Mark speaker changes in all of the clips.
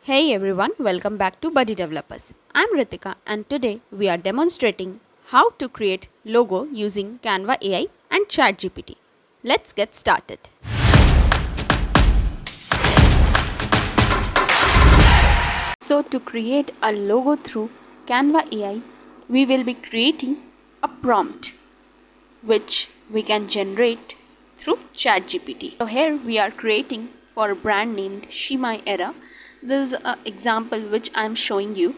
Speaker 1: Hey everyone, welcome back to Buddy Developers. I'm Ritika and today we are demonstrating how to create logo using Canva AI and ChatGPT. Let's get started. So to create a logo through Canva AI, we will be creating a prompt which we can generate through ChatGPT. So here we are creating for a brand named Shimai Era. This is an example which I am showing you,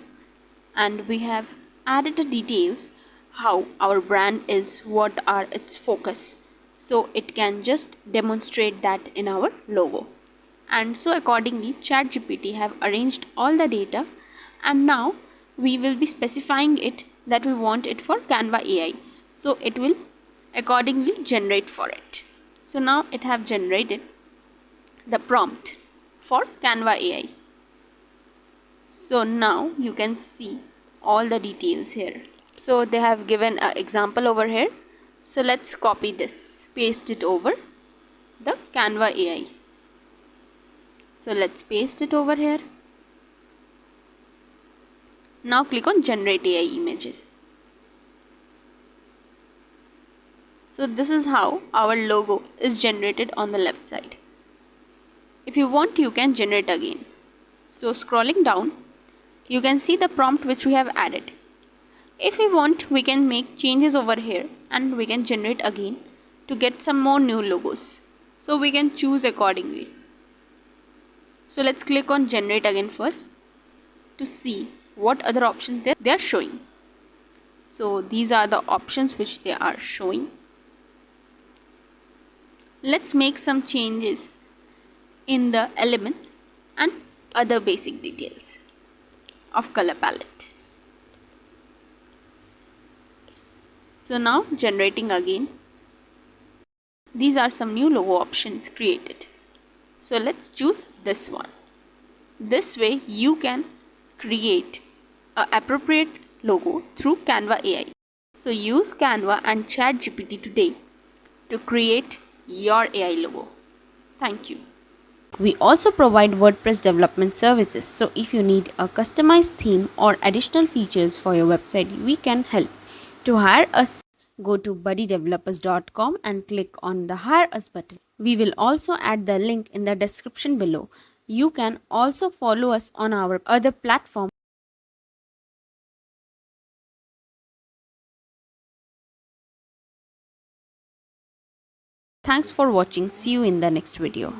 Speaker 1: and we have added the details how our brand is, what are its focus, so it can just demonstrate that in our logo. And so accordingly ChatGPT have arranged all the data, and now we will be specifying it that we want it for Canva AI, so it will accordingly generate for it. So now it have generated the prompt for Canva AI. So now you can see all the details here. So they have given an example over here. So let's copy this, paste it over the Canva AI. So let's paste it over here. Now click on generate AI images. So this is how our logo is generated on the left side. If you want, you can generate again. So scrolling down, you can see the prompt which we have added. If we want, we can make changes over here and we can generate again to get some more new logos. So we can choose accordingly. So let's click on generate again first to see what other options they are showing. So these are the options which they are showing. Let's make some changes in the elements and other basic details of color palette. So now generating again. These are some new logo options created. So let's choose this one. This way you can create an appropriate logo through Canva AI. So use Canva and ChatGPT today to create your AI logo. Thank you. We also provide WordPress development services. So if you need a customized theme or additional features for your website, we can help. To hire us, go to buddydevelopers.com and click on the Hire Us button. We will also add the link in the description below. You can also follow us on our other platforms. Thanks for watching. See you in the next video.